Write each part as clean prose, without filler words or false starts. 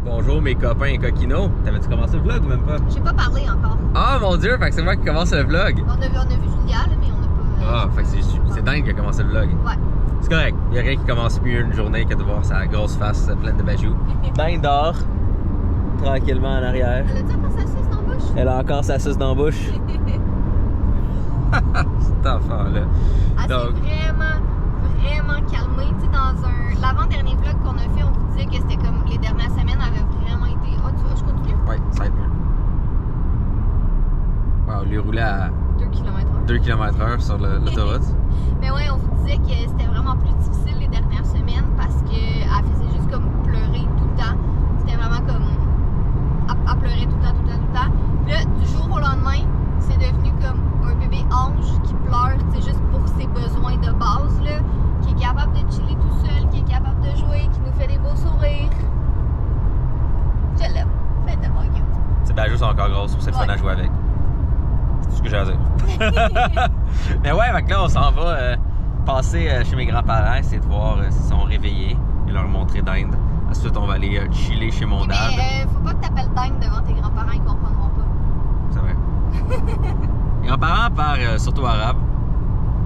Bonjour mes copains et coquinots. T'avais-tu commencé le vlog ou même pas? J'ai pas parlé encore. Ah mon dieu, fait que c'est moi qui commence le vlog. On a vu Julia, là, mais on n'a pas. Ah, fait que c'est dingue qui a commencé le vlog. Ouais. C'est correct. Y'a rien qui commence mieux une journée que de voir sa grosse face pleine de bajoux. Dingue dort. Tranquillement en arrière. Elle a-tu encore sa sauce dans la bouche? Elle a encore sa sauce dans la bouche. Cet enfant-là. Elle s'est vraiment calmée. Tu sais, dans l'avant-dernier vlog qu'on a fait, on vous disait que c'était comme les dernières semaines avaient vraiment été. Oh, tu vois, je continue? Ouais, ça va être mieux. Wow, lui roulait à 2 km/h. 2 km/h sur l'autoroute. Mais ouais, on vous disait que c'était vraiment plus difficile les dernières semaines parce qu'elle faisait juste comme pleurer tout le temps. C'était vraiment comme. Elle pleurait tout le temps. Puis là, du jour au lendemain, c'est devenu comme un bébé ange qui pleure, tu sais, juste pour ses besoins de base, là, qui est capable de chiller tout seul, qui est capable de jouer, qui nous fait des beaux sourires. Je l'aime. Elle est tellement cute. Ses bajoux sont encore grosses, c'est le fun à jouer avec. C'est tout ce que j'ai à dire. Mais ouais, fait que là, on s'en va passer chez mes grands-parents, essayer de voir s'ils sont réveillés et leur montrer d'Inde. Ensuite, on va aller chiller chez mon dad. Mais faut pas que t'appelles dingue devant tes grands-parents, ils comprendront pas. C'est vrai. Les grands-parents parlent surtout arabe.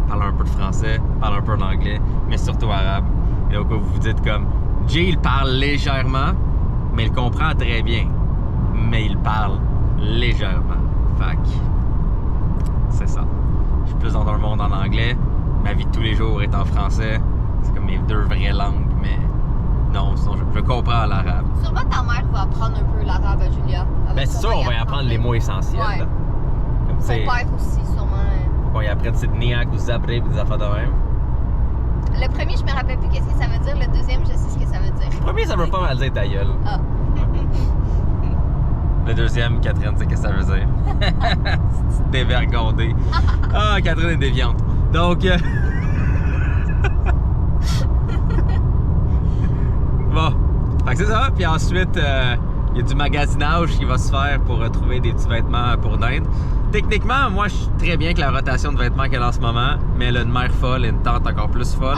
Parlent un peu de français, parlent un peu d'anglais, mais surtout arabe. Et donc, vous vous dites comme, Jay, il parle légèrement, mais il comprend très bien. Mais il parle légèrement. Fait que, c'est ça. Je suis plus dans un monde en anglais. Ma vie de tous les jours est en français. C'est comme mes deux vraies langues, mais non, sinon je comprends l'arabe. Sûrement ta mère va apprendre un peu l'arabe à Julia. Ben c'est sûr, on va y apprendre les mots essentiels. Ouais. Là. Comme Mon père aussi, sûrement. Faut qu'on y apprenne c'est niak ou zabré pis des affaires de même. Le premier, je me rappelle plus qu'est-ce que ça veut dire. Le deuxième, je sais ce que ça veut dire. Le premier, ça veut pas mal dire ta gueule. Ah. Le deuxième, Catherine, c'est qu'est-ce que ça veut dire. C'est dévergondée. Ah, Catherine est déviante. Donc... Bon, fait que c'est ça. Puis ensuite, il y a du magasinage qui va se faire pour trouver des petits vêtements pour d'Inde. Techniquement, moi, je suis très bien avec la rotation de vêtements qu'elle a en ce moment, mais elle a une mère folle et une tante encore plus folle.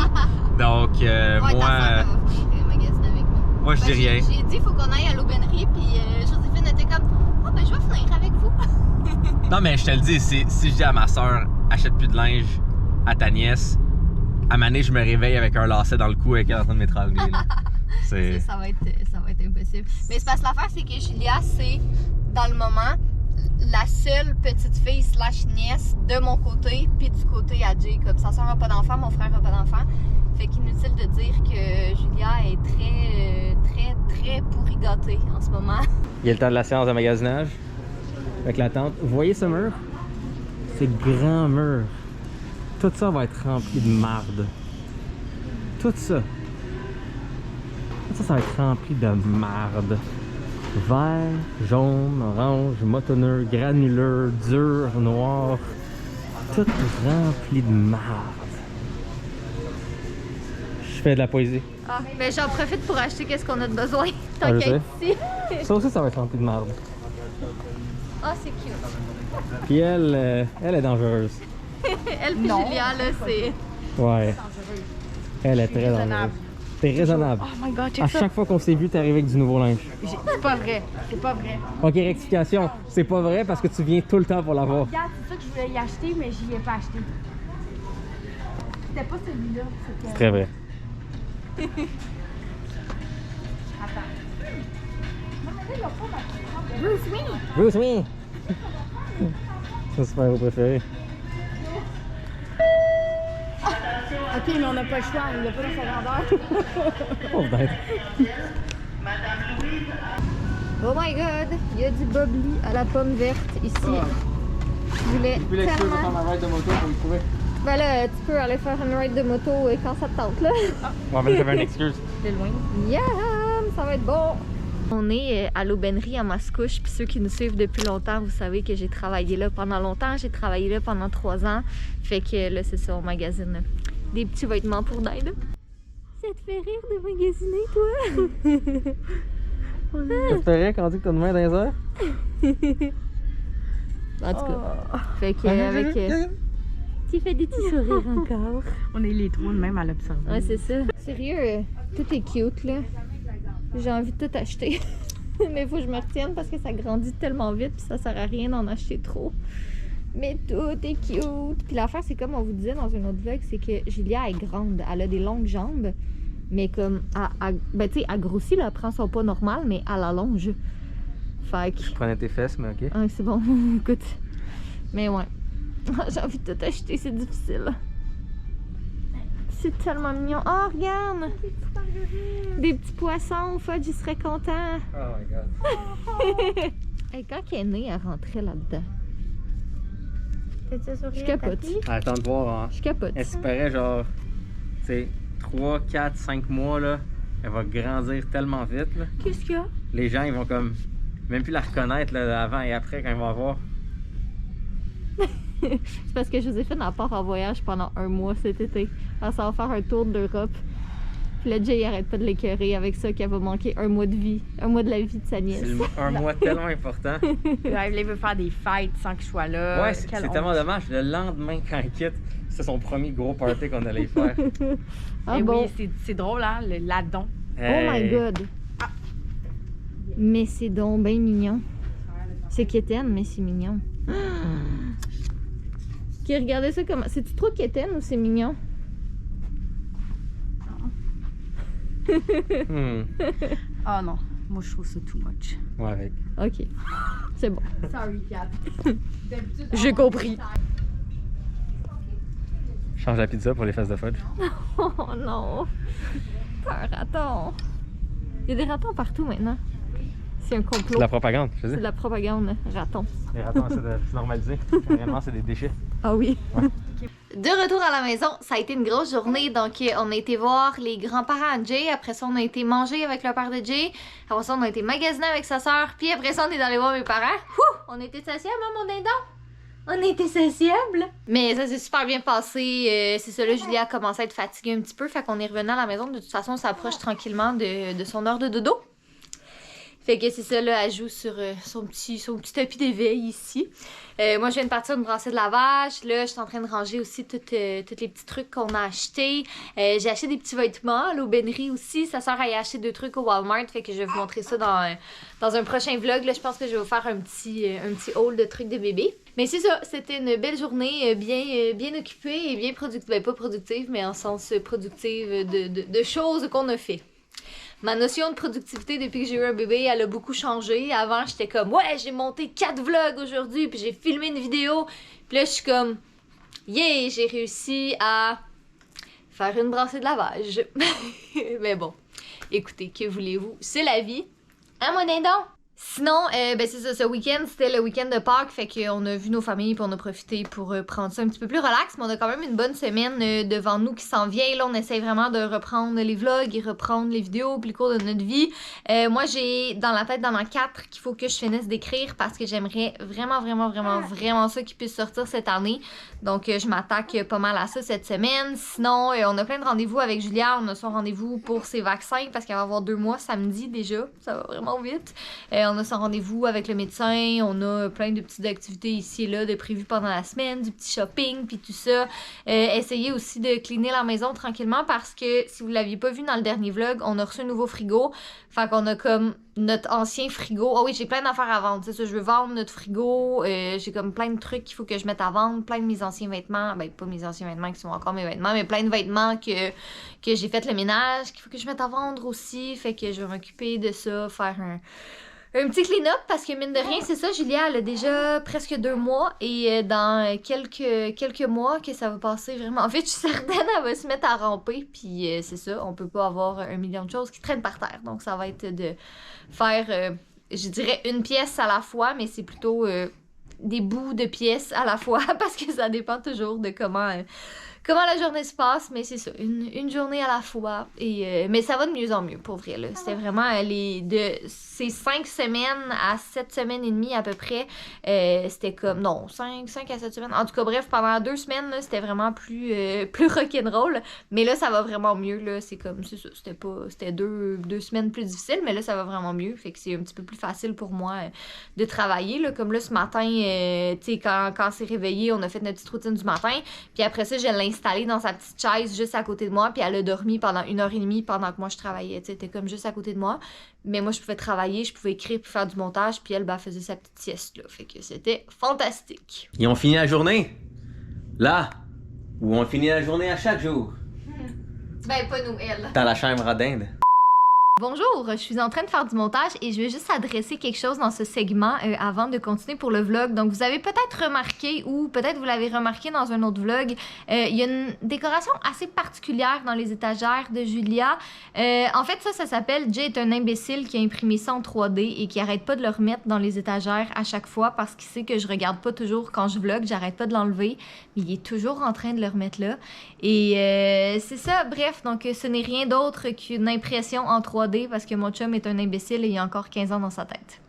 Donc, Ouais, moi... ta soeur va venir magasiner avec nous. Moi, je dis rien. J'ai dit, il faut qu'on aille à l'aubainerie, puis Joséphine était comme, oh, ben, je vais venir avec vous. Non, mais je te le dis, si je dis à ma soeur, achète plus de linge à ta nièce, à ma je me réveille avec un lacet dans le cou et qu'elle est en train de m'étrangler. Ça va être impossible. Mais c'est parce que l'affaire, c'est que Julia, c'est, dans le moment, la seule petite fille slash nièce de mon côté, puis du côté à Jay. Comme sa soeur n'a pas d'enfant, mon frère n'a pas d'enfant. Fait qu'inutile de dire que Julia est très pourri gâtée en ce moment. Il y a le temps de la séance de magasinage avec la tente. Vous voyez ce mur? C'est grand mur. Tout ça va être rempli de marde. Tout ça. Ça va être rempli de marde. Vert, jaune, orange, motonneux, granuleux, dur, noir. Tout rempli de marde. Je fais de la poésie. Ah, ben j'en profite pour acheter qu'est-ce qu'on a de besoin. Tant qu'à être ici. Ça aussi, ça va être rempli de marde. Ah, c'est cute. Puis elle est dangereuse. Elle puis Julia, là, c'est... Ouais. Elle est très dangereuse. T'es raisonnable. Oh my god, à chaque fois qu'on s'est vu, t'es arrivé avec du nouveau linge. C'est pas vrai. C'est pas vrai. Ok, rectification. C'est pas vrai parce que tu viens tout le temps pour l'avoir. Regarde, c'est ça que je voulais y acheter, mais j'y ai pas acheté. C'était pas celui-là. C'est très vrai. Attends. Non, mais là, il y a pas Bruce Wayne! Bruce Wayne! C'est mon super-héros préféré. Ok, mais on n'a pas le choix, il n'a pas de sa grandeur. Oh, peut-être. Oh my god, il y a du bubbly à la pomme verte ici. Je voulais tellement... faire ma ride de moto pour le trouver. Ben là, tu peux aller faire une ride de moto quand ça te tente, là. Ouais, mais j'avais une excuse. C'est loin. Yeah, ça va être bon. On est à l'aubainerie à Mascouche, puis ceux qui nous suivent depuis longtemps, vous savez que j'ai travaillé là pendant longtemps. J'ai travaillé là pendant 3 ans. Fait que là, c'est ça, on magasine des petits vêtements pour d'Inde. Ça te fait rire de magasiner, toi? Ça te fait rire quand on dit que t'as une main dans les airs? En tout cas, fait que avec... Tu fais des petits sourires encore. On est les trois de même à l'observer. Ouais, c'est ça. Sérieux, tout est cute, là. J'ai envie de tout acheter. Mais faut que je me retienne parce que ça grandit tellement vite puis ça sert à rien d'en acheter trop. Mais tout est cute. Puis l'affaire, c'est comme on vous disait dans un autre vlog, c'est que Julia est grande. Elle a des longues jambes, mais comme, ben tu sais, elle grossit, là, elle prend son poids normal, mais elle allonge. Fait que... Je prenais tes fesses, mais ok. Ah, c'est bon, écoute. Mais ouais. J'ai envie de tout acheter, c'est difficile. C'est tellement mignon. Oh, regarde! Des petits poissons, Fudge, j'y serais content. Oh my god. Hey, quand elle est née, elle rentrait là-dedans. T'es-tu sur Je capote. Attends de voir, hein. Je capote. Elle se paraît genre, tu sais, 3, 4, 5 mois, là. Elle va grandir tellement vite, là. Qu'est-ce qu'il y a? Les gens, ils vont comme, même plus la reconnaître, là, avant et après, quand ils vont la voir. C'est parce que Joséphine a part en voyage pendant 1 mois cet été. Elle s'en va faire un tour d'Europe. Puis là, Jay arrête pas de l'écœurer avec ça qu'elle va manquer 1 mois de vie. 1 mois de la vie de sa nièce. C'est un mois tellement important. Elle veut faire des fêtes sans que je sois là. Ouais, c'est tellement dommage. Le lendemain, quand il quitte, c'est son premier gros party qu'on allait faire. Ah Et bon? oui, c'est drôle, hein, le ladon. Oh my god! Mais c'est donc bien mignon. C'est quétaine, mais c'est mignon. Ok, regardez ça comment. C'est-tu trop quétaine ou c'est mignon? Oh non, moi je trouve ça too much. Ouais, avec. Ok. C'est bon. Sorry, Kat. J'ai compris. Change la pizza pour les fesses de fudge. Oh non! Un raton! Il y a des ratons partout maintenant. C'est un complot. C'est de la propagande, je C'est sais. de la propagande, raton. Les ratons essaient de se normaliser. Réellement, c'est des déchets. Ah oui. Ouais. De retour à la maison, ça a été une grosse journée. Donc, on a été voir les grands-parents de Jay. Après ça, on a été manger avec le père de Jay. Après ça, on a été magasiner avec sa soeur. Puis après ça, on est allé voir mes parents. Ouh! On était sociables, hein, mon dindon? On était sociables. Mais ça s'est super bien passé. C'est ça, là, Julia a commencé à être fatiguée un petit peu. Fait qu'on est revenu à la maison. De toute façon, on s'approche tranquillement de son heure de dodo. Fait que c'est ça, là, elle joue sur son petit tapis d'éveil ici. Moi, je viens de partir me brasser de lavage. Là, je suis en train de ranger aussi tous les petits trucs qu'on a achetés. J'ai acheté des petits vêtements à l'aubainerie aussi. Sa soeur a acheté 2 trucs au Walmart. Fait que je vais vous montrer ça dans un prochain vlog. Là, je pense que je vais vous faire un petit haul de trucs de bébé. Mais c'est ça, c'était une belle journée bien occupée et bien productive. Ben, pas productive, mais en sens productive de choses qu'on a fait. Ma notion de productivité depuis que j'ai eu un bébé, elle a beaucoup changé. Avant, j'étais comme, ouais, j'ai monté 4 vlogs aujourd'hui, puis j'ai filmé une vidéo. Puis là, je suis comme, yeah, j'ai réussi à faire une brassée de lavage. Mais bon, écoutez, que voulez-vous? C'est la vie. Hein, mon dindon? Sinon, ben c'est ça, ce week-end, c'était le week-end de Pâques, fait qu'on a vu nos familles puis on a profité pour prendre ça un petit peu plus relax, mais on a quand même une bonne semaine devant nous qui s'en vient. Là, on essaye vraiment de reprendre les vlogs et reprendre les vidéos puis le cours de notre vie. Moi, j'ai dans la tête, dans ma 4, qu'il faut que je finisse d'écrire parce que j'aimerais vraiment ça qui puisse sortir cette année. Donc, je m'attaque pas mal à ça cette semaine. Sinon, on a plein de rendez-vous avec Julia. On a son rendez-vous pour ses vaccins parce qu'elle va avoir 2 mois samedi déjà. Ça va vraiment vite. On a son rendez-vous avec le médecin, on a plein de petites activités ici et là de prévues pendant la semaine, du petit shopping puis tout ça. Essayez aussi de cleaner la maison tranquillement parce que si vous l'aviez pas vu dans le dernier vlog, on a reçu un nouveau frigo. Fait qu'on a comme notre ancien frigo. Ah oui, j'ai plein d'affaires à vendre, c'est ça, je veux vendre notre frigo. J'ai comme plein de trucs qu'il faut que je mette à vendre, plein de mes anciens vêtements, ben pas mes anciens vêtements qui sont encore mes vêtements, mais plein de vêtements que j'ai fait le ménage, qu'il faut que je mette à vendre aussi. Fait que je vais m'occuper de ça, faire un petit clean-up parce que mine de rien, c'est ça, Julia, elle a déjà presque 2 mois et dans quelques mois que ça va passer vraiment. En fait, je suis certaine qu'elle va se mettre à ramper puis c'est ça, on peut pas avoir 1 million de choses qui traînent par terre. Donc ça va être de faire, je dirais, une pièce à la fois, mais c'est plutôt des bouts de pièces à la fois parce que ça dépend toujours de comment la journée se passe, mais c'est ça, une journée à la fois. Mais ça va de mieux en mieux, pour vrai. Là. C'était vraiment de ces 5 semaines à 7 semaines et demie à peu près. C'était comme, non, 5 à 7 semaines. En tout cas, bref, pendant 2 semaines, là, c'était vraiment plus rock'n'roll. Mais là, ça va vraiment mieux. Là. C'est comme, c'est ça, c'était 2 semaines plus difficiles, mais là, ça va vraiment mieux. Fait que c'est un petit peu plus facile pour moi de travailler. Là. Comme là, ce matin, tu sais, quand on s'est réveillé, on a fait notre petite routine du matin. Puis après ça, j'ai l'instant installée dans sa petite chaise juste à côté de moi, puis elle a dormi pendant 1h30 pendant que moi je travaillais. Tu sais, elle était comme juste à côté de moi. Mais moi, je pouvais travailler, je pouvais écrire puis faire du montage, puis elle, faisait sa petite sieste, là. Fait que c'était fantastique. Ils ont fini la journée. Là, où on finit la journée à chaque jour. Ben, pas nous, elle. Dans la chambre à dinde. Bonjour, je suis en train de faire du montage et je vais juste adresser quelque chose dans ce segment avant de continuer pour le vlog. Donc, vous avez peut-être remarqué ou peut-être vous l'avez remarqué dans un autre vlog, il y a une décoration assez particulière dans les étagères de Julia. En fait, ça s'appelle Jay est un imbécile qui a imprimé ça en 3D et qui arrête pas de le remettre dans les étagères à chaque fois parce qu'il sait que je regarde pas toujours quand je vlog, j'arrête pas de l'enlever, mais il est toujours en train de le remettre là. Et c'est ça, bref, donc ce n'est rien d'autre qu'une impression en 3D parce que mon chum est un imbécile et il a encore 15 ans dans sa tête.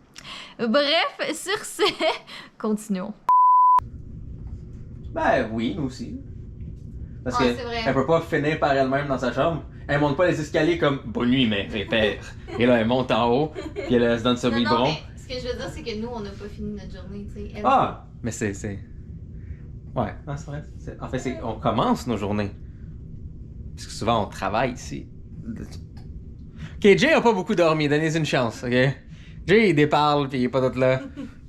Bref, sur ce, continuons. Ben oui, nous aussi. Parce c'est vrai. qu'elle peut pas finir par elle-même dans sa chambre. Elle monte pas les escaliers comme « Bonne nuit, mais père ». Et là, elle monte en haut, puis elle se donne ce biberon. Mais ce que je veux dire, c'est que nous, on n'a pas fini notre journée, tu sais. Mais c'est... Ouais, c'est vrai. En fait, on commence nos journées. Parce que souvent, on travaille ici. Ok, Jay a pas beaucoup dormi, donnez-y une chance, ok? Jay, il déparle, puis il est pas tout là.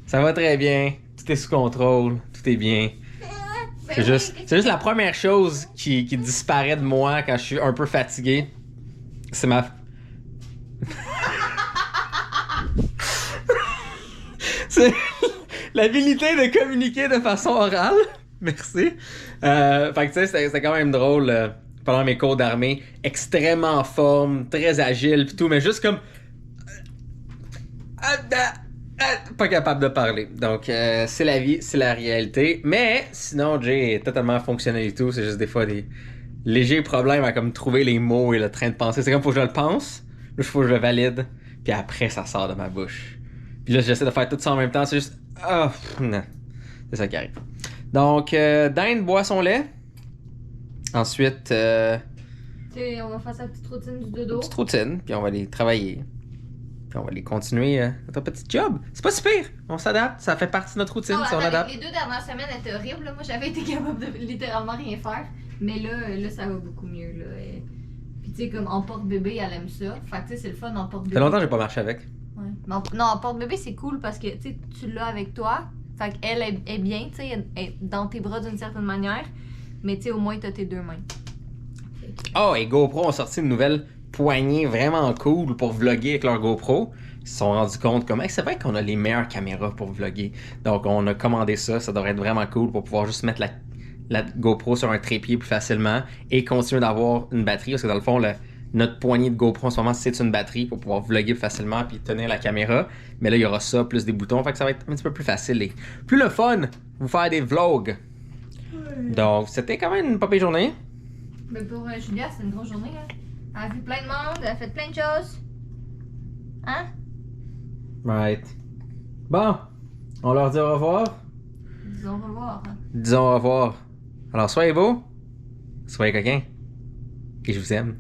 Ça va très bien, tout est sous contrôle, tout est bien. C'est juste la première chose qui disparaît de moi quand je suis un peu fatigué. C'est ma... C'est l'habilité de communiquer de façon orale. Merci. Fait que tu sais, c'était quand même drôle pendant mes cours d'armée. Extrêmement en forme, très agile pis tout, mais juste comme... pas capable de parler. Donc, c'est la vie, c'est la réalité. Mais sinon, Jay est totalement fonctionnel et tout. C'est juste des fois des légers problèmes à comme trouver les mots et le train de penser. C'est comme faut que je le pense, là, il faut que je le valide, puis après, ça sort de ma bouche. Puis là, j'essaie de faire tout ça en même temps. C'est juste... non. C'est ça qui arrive. Donc, dinde boit son lait. Ensuite... on va faire sa petite routine du dodo. Petite routine, puis on va aller travailler. Puis on va aller continuer notre petit job. C'est pas si pire. On s'adapte. Ça fait partie de notre routine. Non, on adapte. Les 2 dernières semaines étaient horribles. Là. Moi, j'avais été capable de littéralement rien faire. Mais là ça va beaucoup mieux. Là. Puis tu sais, comme en porte-bébé, elle aime ça. Fait que tu sais, c'est le fun en porte-bébé. Ça fait longtemps que j'ai pas marché avec. Ouais. Non, en porte-bébé, c'est cool parce que tu l'as avec toi. Fait qu'elle est bien, tu sais, elle est dans tes bras d'une certaine manière. Mais tu sais, au moins, t'as tes 2 mains. Oh, et GoPro ont sorti une nouvelle poignée vraiment cool pour vlogger avec leur GoPro. Ils se sont rendus compte comme, hey, c'est vrai qu'on a les meilleures caméras pour vlogger. Donc, on a commandé ça. Ça devrait être vraiment cool pour pouvoir juste mettre la GoPro sur un trépied plus facilement et continuer d'avoir une batterie. Parce que dans le fond, notre poignée de GoPro en ce moment, c'est une batterie pour pouvoir vlogger plus facilement puis tenir la caméra. Mais là, il y aura ça, plus des boutons. Fait que ça va être un petit peu plus facile et plus le fun, vous faire des vlogs. Donc, c'était quand même une pas pire journée. Mais pour Julia, c'est une grosse journée. Là. Elle a vu plein de monde, elle a fait plein de choses. Hein? Right. Bon, on leur dit au revoir. Disons au revoir. Hein. Disons au revoir. Alors, soyez beaux, soyez coquins, et je vous aime.